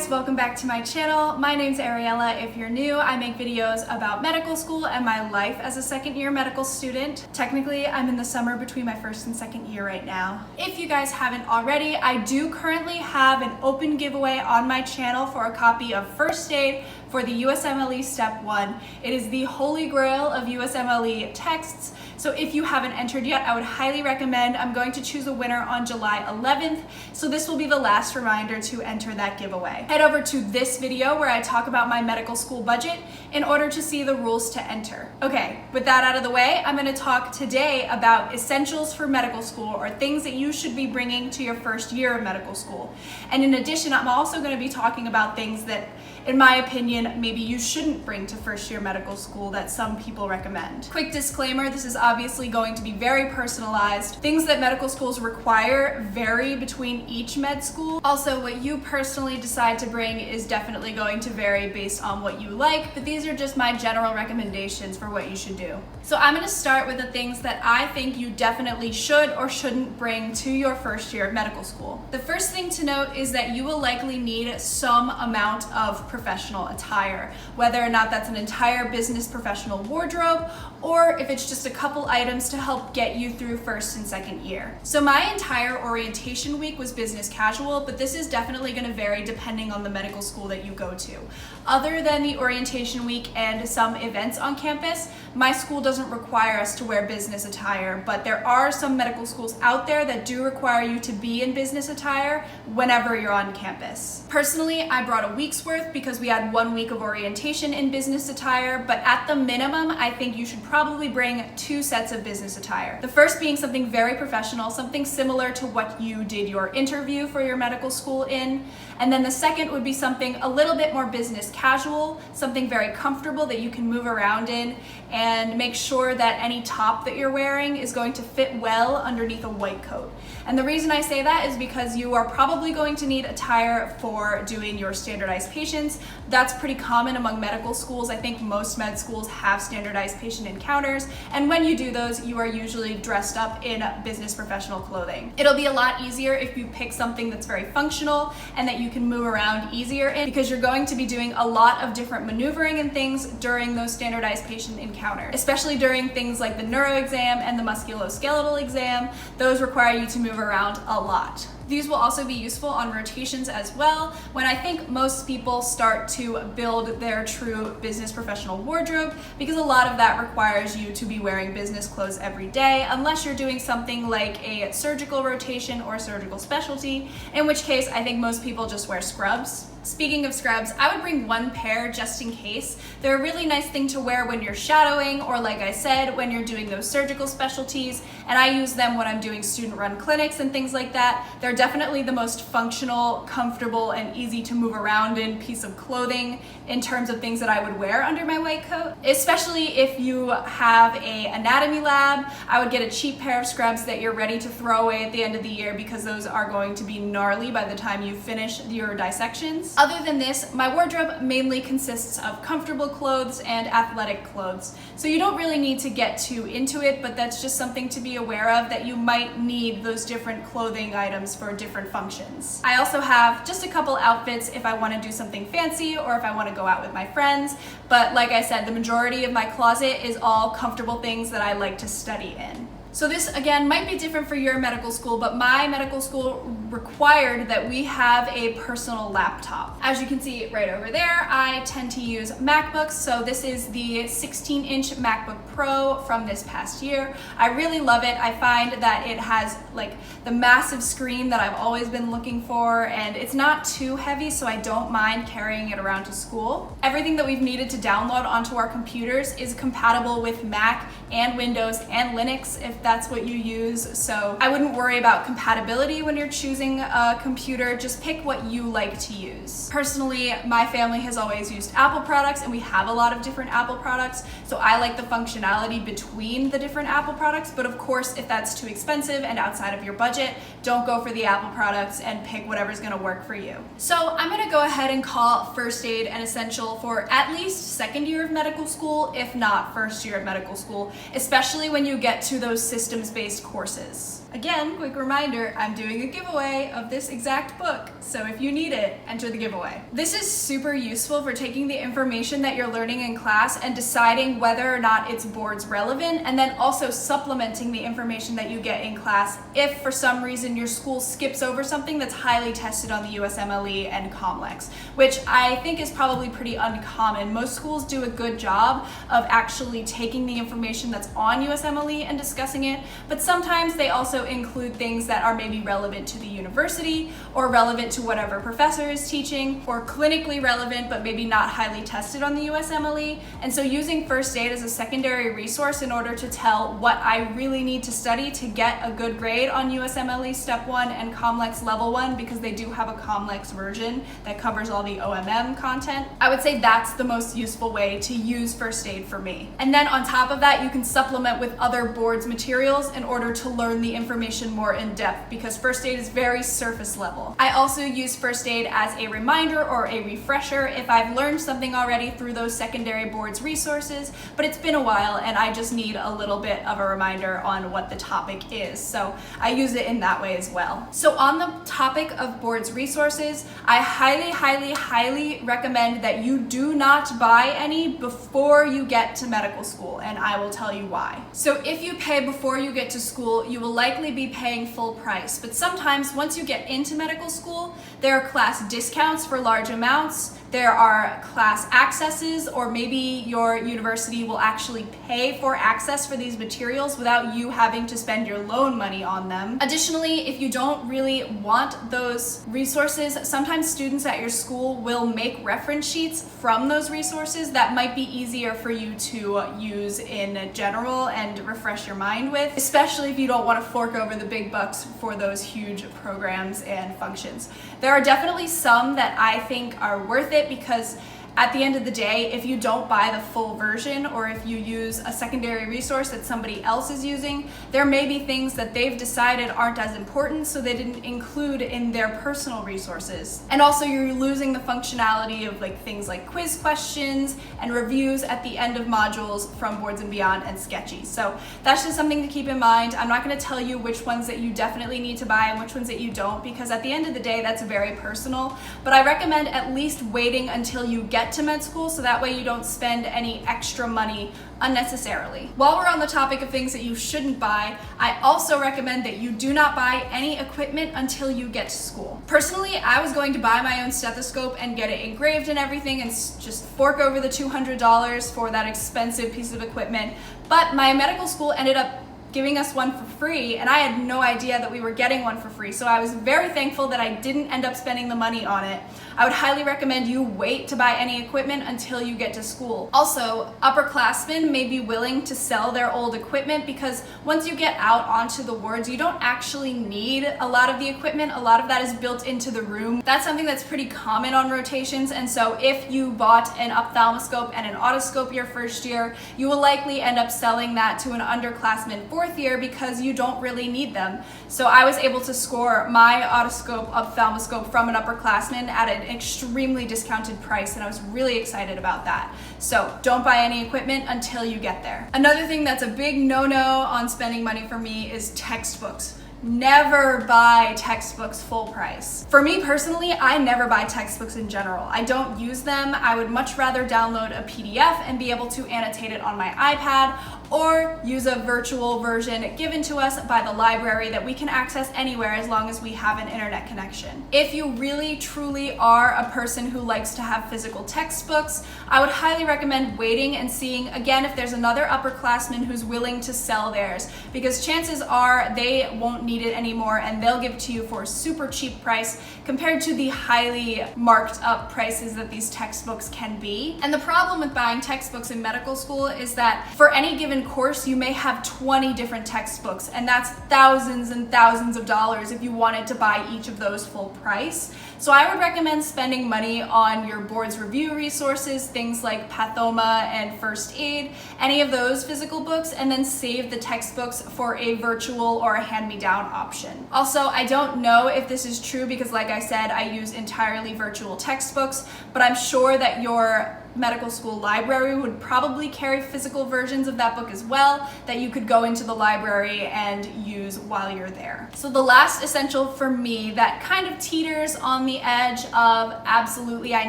guys, welcome back to my channel. My name's Ariella. If you're new, I make videos about medical school and my life as a second-year medical student. Technically, I'm in the summer between my first and second year right now. If you guys haven't already, I do currently have an open giveaway on my channel for a copy of First Aid for the USMLE Step 1. It is the holy grail of USMLE texts, so if you haven't entered yet, I would highly recommend. I'm going to choose a winner on July 11th, so this will be the last reminder to enter that giveaway. Head over to this video where I talk about my medical school budget in order to see the rules to enter. Okay, with that out of the way, I'm going to talk today about essentials for medical school, or things that you should be bringing to your first year of medical school. And in addition, I'm also going to be talking about things that, in my opinion, maybe you shouldn't bring to first year medical school that some people recommend. Quick disclaimer, this is obviously going to be very personalized. Things that medical schools require vary between each med school. Also, what you personally decide to bring is definitely going to vary based on what you like, but these are just my general recommendations for what you should do. So I'm going to start with the things that I think you definitely should or shouldn't bring to your first year of medical school. The first thing to note is that you will likely need some amount of professional attire, whether or not that's an entire business professional wardrobe, or if it's just a couple items to help get you through first and second year. So my entire orientation week was business casual, but this is definitely going to vary depending on the medical school that you go to. Other than the orientation week and some events on campus, my school doesn't require us to wear business attire, but there are some medical schools out there that do require you to be in business attire whenever you're on campus. Personally, I brought a week's worth because we had 1 week of orientation in business attire, but at the minimum, I think you should probably bring 2 sets of business attire. The first being something very professional, something similar to what you did your interview for your medical school in, and then the second would be something a little bit more business casual, something very comfortable that you can move around in, and make sure that any top that you're wearing is going to fit well underneath a white coat. And the reason I say that is because you are probably going to need attire for doing your standardized patients. That's pretty common among medical schools. I think most med schools have standardized patient encounters, and when you do those, you are usually dressed up in business professional clothing. It'll be a lot easier if you pick something that's very functional and that you can move around easier in, because you're going to be doing a lot of different maneuvering and things during those standardized patient encounters, especially during things like the neuro exam and the musculoskeletal exam. Those require you to move around a lot. These will also be useful on rotations as well, when I think most people start to build their true business professional wardrobe, because a lot of that requires you to be wearing business clothes every day, unless you're doing something like a surgical rotation or surgical specialty, in which case I think most people just wear scrubs. Speaking of scrubs, I would bring 1 pair just in case. They're a really nice thing to wear when you're shadowing, or like I said, when you're doing those surgical specialties, and I use them when I'm doing student-run clinics and things like that. They're definitely the most functional, comfortable, and easy to move around in piece of clothing in terms of things that I would wear under my white coat. Especially if you have a anatomy lab, I would get a cheap pair of scrubs that you're ready to throw away at the end of the year, because those are going to be gnarly by the time you finish your dissections. Other than this, my wardrobe mainly consists of comfortable clothes and athletic clothes. So you don't really need to get too into it, but that's just something to be aware of, that you might need those different clothing items for different functions. I also have just a couple outfits if I want to do something fancy or if I want to go out with my friends, but like I said, the majority of my closet is all comfortable things that I like to study in. So this, again, might be different for your medical school, but my medical school required that we have a personal laptop. As you can see right over there, I tend to use MacBooks. So this is the 16-inch MacBook Pro from this past year. I really love it. I find that it has like the massive screen that I've always been looking for, and it's not too heavy, so I don't mind carrying it around to school. Everything that we've needed to download onto our computers is compatible with Mac and Windows and Linux, if that's what you use. So I wouldn't worry about compatibility when you're choosing a computer. Just pick what you like to use. Personally, my family has always used Apple products, and we have a lot of different Apple products, so I like the functionality between the different Apple products. But of course, if that's too expensive and outside of your budget, don't go for the Apple products and pick whatever's gonna work for you. So I'm gonna go ahead and call first aid an essential for at least second year of medical school, if not first year of medical school, especially when you get to those systems-based courses. Again, quick reminder, I'm doing a giveaway of this exact book, so if you need it, enter the giveaway. This is super useful for taking the information that you're learning in class and deciding whether or not it's boards relevant, and then also supplementing the information that you get in class if for some reason your school skips over something that's highly tested on the USMLE and COMLEX, which I think is probably pretty uncommon. Most schools do a good job of actually taking the information that's on USMLE and discussing it, but sometimes they also include things that are maybe relevant to the university or relevant to whatever professor is teaching, or clinically relevant but maybe not highly tested on the USMLE. And so using first aid as a secondary resource in order to tell what I really need to study to get a good grade on USMLE Step 1 and COMLEX Level 1, because they do have a COMLEX version that covers all the OMM content, I would say that's the most useful way to use first aid for me. And then on top of that, you can supplement with other boards materials in order to learn the information more in depth, because first aid is very surface level. I also use first aid as a reminder or a refresher if I've learned something already through those secondary boards resources, but it's been a while and I just need a little bit of a reminder on what the topic is. So I use it in that way as well. So on the topic of boards resources, I highly recommend that you do not buy any before you get to medical school, and I will tell you why. So if you pay before you get to school, you will likely be paying full price, but sometimes once you get into medical school, there are class discounts for large amounts. There are class accesses, or maybe your university will actually pay for access for these materials without you having to spend your loan money on them. Additionally, if you don't really want those resources, sometimes students at your school will make reference sheets from those resources that might be easier for you to use in general and refresh your mind with, especially if you don't want to fork over the big bucks for those huge programs and functions. There are definitely some that I think are worth it, because at the end of the day, if you don't buy the full version, or if you use a secondary resource that somebody else is using, there may be things that they've decided aren't as important, so they didn't include in their personal resources. And also you're losing the functionality of things like quiz questions and reviews at the end of modules from Boards and Beyond and Sketchy. So that's just something to keep in mind. I'm not going to tell you which ones that you definitely need to buy and which ones that you don't, because at the end of the day, that's very personal. But I recommend at least waiting until you get to med school, so that way you don't spend any extra money unnecessarily. While we're on the topic of things that you shouldn't buy, I also recommend that you do not buy any equipment until you get to school. Personally, I was going to buy my own stethoscope and get it engraved and everything and just fork over the $200 for that expensive piece of equipment, but my medical school ended up giving us one for free, and I had no idea that we were getting one for free, so I was very thankful that I didn't end up spending the money on it. I would highly recommend you wait to buy any equipment until you get to school. Also, upperclassmen may be willing to sell their old equipment, because once you get out onto the wards, you don't actually need a lot of the equipment. A lot of that is built into the room. That's something that's pretty common on rotations, and so if you bought an ophthalmoscope and an otoscope your first year, you will likely end up selling that to an underclassman fourth year, because you don't really need them. So I was able to score my otoscope ophthalmoscope from an upperclassman at an extremely discounted price, and I was really excited about that. So don't buy any equipment until you get there. Another thing that's a big no-no on spending money for me is textbooks. Never buy textbooks full price. For me personally, I never buy textbooks in general. I don't use them. I would much rather download a PDF and be able to annotate it on my iPad, or use a virtual version given to us by the library that we can access anywhere as long as we have an internet connection. If you really truly are a person who likes to have physical textbooks, I would highly recommend waiting and seeing again if there's another upperclassman who's willing to sell theirs, because chances are they won't need it anymore and they'll give it to you for a super cheap price compared to the highly marked up prices that these textbooks can be. And the problem with buying textbooks in medical school is that for any given course, you may have 20 different textbooks, and that's thousands and thousands of dollars if you wanted to buy each of those full price. So I would recommend spending money on your board's review resources, things like Pathoma and First Aid, any of those physical books, and then save the textbooks for a virtual or a hand-me-down option. Also, I don't know if this is true because, like I said, I use entirely virtual textbooks, but I'm sure that your medical school library would probably carry physical versions of that book as well that you could go into the library and use while you're there. So the last essential for me that kind of teeters on the edge of absolutely I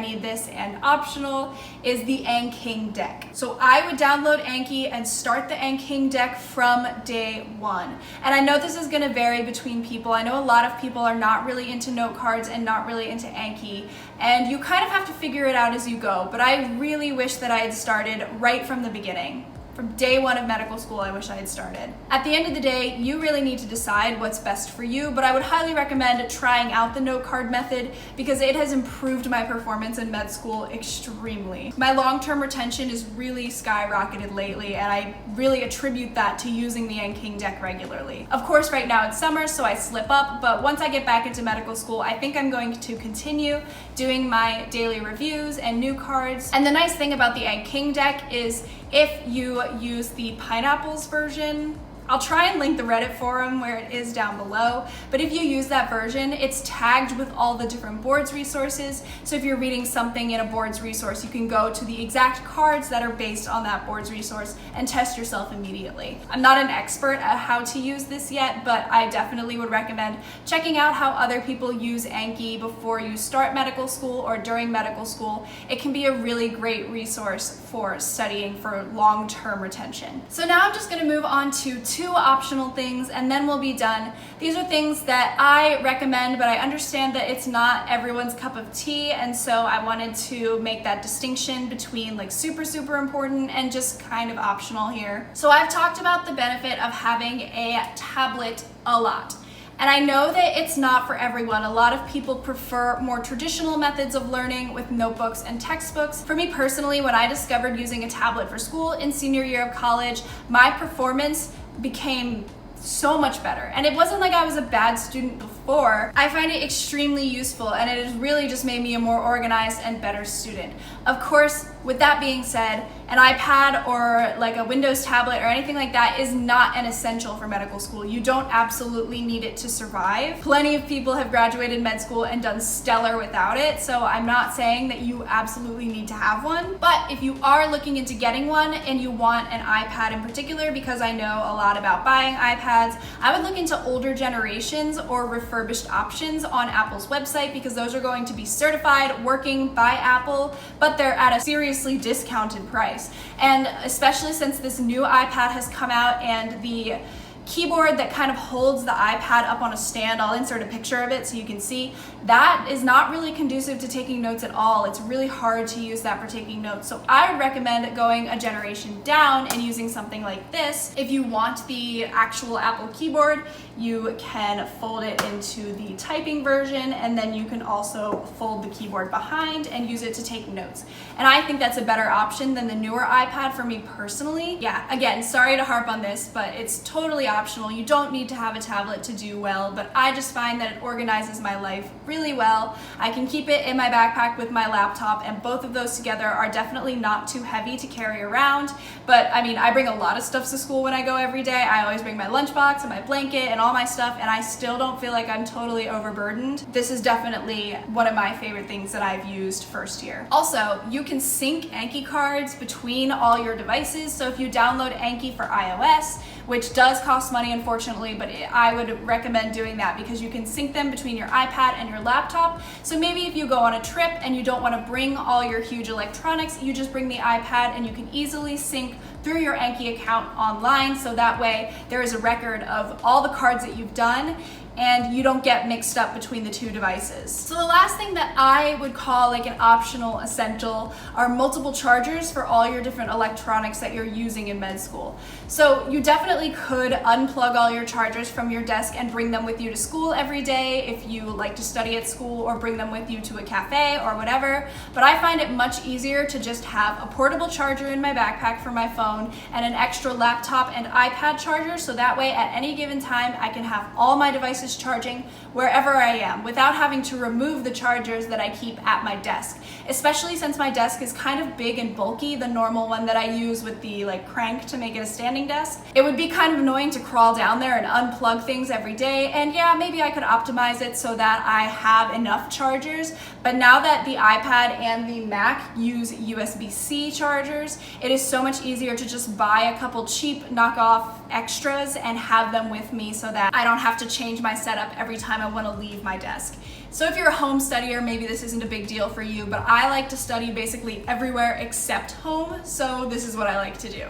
need this and optional is the Anking deck. So I would download Anki and start the Anking deck from day one. And I know this is going to vary between people. I know a lot of people are not really into note cards and not really into Anki, and you kind of have to figure it out as you go, but I really wish that I had started right from the beginning. From day one of medical school, I wish I had started. At the end of the day, you really need to decide what's best for you, but I would highly recommend trying out the note card method because it has improved my performance in med school extremely. My long-term retention is really skyrocketed lately, and I really attribute that to using the Anking deck regularly. Of course, right now it's summer, so I slip up, but once I get back into medical school, I think I'm going to continue doing my daily reviews and new cards. And the nice thing about the Anking deck is if you use the pineapples version, I'll try and link the Reddit forum where it is down below, but if you use that version, it's tagged with all the different boards resources. So if you're reading something in a boards resource, you can go to the exact cards that are based on that boards resource and test yourself immediately. I'm not an expert at how to use this yet, but I definitely would recommend checking out how other people use Anki before you start medical school or during medical school. It can be a really great resource for studying for long-term retention. So now I'm just gonna move on to two optional things and then we'll be done. These are things that I recommend, but I understand that it's not everyone's cup of tea, and so I wanted to make that distinction between like super important and just kind of optional here. So I've talked about the benefit of having a tablet a lot. And I know that it's not for everyone. A lot of people prefer more traditional methods of learning with notebooks and textbooks. For me personally, when I discovered using a tablet for school in senior year of college, my performance became so much better. And it wasn't like I was a bad student before. I find it extremely useful, and it has really just made me a more organized and better student. Of course, with that being said, an iPad or like a Windows tablet or anything like that is not an essential for medical school. You don't absolutely need it to survive. Plenty of people have graduated med school and done stellar without it, so I'm not saying that you absolutely need to have one. But if you are looking into getting one and you want an iPad in particular, because I know a lot about buying iPads, I would look into older generations or refurbished options on Apple's website, because those are going to be certified, working by Apple, but they're at a seriously discounted price. And especially since this new iPad has come out and the keyboard that kind of holds the iPad up on a stand, I'll insert a picture of it so you can see, that is not really conducive to taking notes at all. It's really hard to use that for taking notes. So I would recommend going a generation down and using something like this. If you want the actual Apple keyboard, you can fold it into the typing version, and then you can also fold the keyboard behind and use it to take notes. And I think that's a better option than the newer iPad for me personally. Yeah, again, sorry to harp on this, but it's totally optional. You don't need to have a tablet to do well, but I just find that it organizes my life really well. I can keep it in my backpack with my laptop, and both of those together are definitely not too heavy to carry around. But I mean, I bring a lot of stuff to school when I go every day. I always bring my lunchbox and my blanket and all my stuff, and I still don't feel like I'm totally overburdened. This is definitely one of my favorite things that I've used first year. Also, you can sync Anki cards between all your devices. So if you download Anki for iOS, which does cost money unfortunately, but I would recommend doing that because you can sync them between your iPad and your laptop. So maybe if you go on a trip and you don't want to bring all your huge electronics, you just bring the iPad and you can easily sync through your Anki account online, so that way there is a record of all the cards that you've done and you don't get mixed up between the two devices. So the last thing that I would call like an optional essential are multiple chargers for all your different electronics that you're using in med school. So you definitely could unplug all your chargers from your desk and bring them with you to school every day if you like to study at school, or bring them with you to a cafe or whatever. But I find it much easier to just have a portable charger in my backpack for my phone and an extra laptop and iPad charger, so that way at any given time I can have all my devices device is charging wherever I am without having to remove the chargers that I keep at my desk, especially since my desk is kind of big and bulky, the normal one that I use with the crank to make it a standing desk. It would be kind of annoying to crawl down there and unplug things every day, and yeah, maybe I could optimize it so that I have enough chargers, but now that the iPad and the Mac use USB-C chargers, it is so much easier to just buy a couple cheap knockoff extras and have them with me so that I don't have to change my setup every time I want to leave my desk. So if you're a home studier, maybe this isn't a big deal for you, but I like to study basically everywhere except home, so this is what I like to do.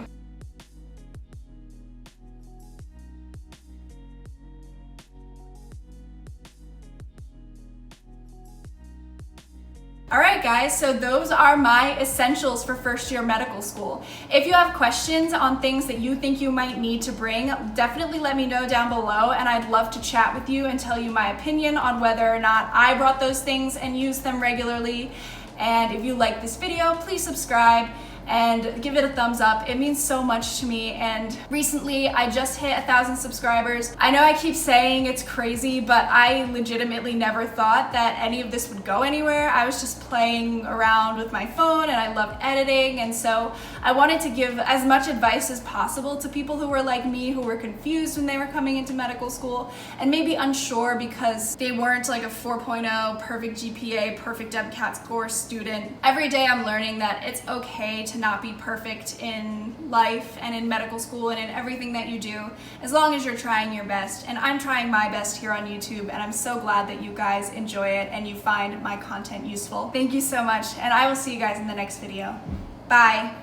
Alright guys, so those are my essentials for first year medical school. If you have questions on things that you think you might need to bring, definitely let me know down below, and I'd love to chat with you and tell you my opinion on whether or not I brought those things and use them regularly. And if you like this video, please subscribe and give it a thumbs up. It means so much to me, and recently I just hit 1,000 subscribers. I know I keep saying it's crazy, but I legitimately never thought that any of this would go anywhere. I was just playing around with my phone and I loved editing, and so I wanted to give as much advice as possible to people who were like me, who were confused when they were coming into medical school and maybe unsure because they weren't like a 4.0 perfect GPA, perfect MCAT score student. Every day I'm learning that it's okay to not be perfect in life and in medical school and in everything that you do, as long as you're trying your best. And I'm trying my best here on YouTube, and I'm so glad that you guys enjoy it and you find my content useful. Thank you so much, and I will see you guys in the next video. Bye.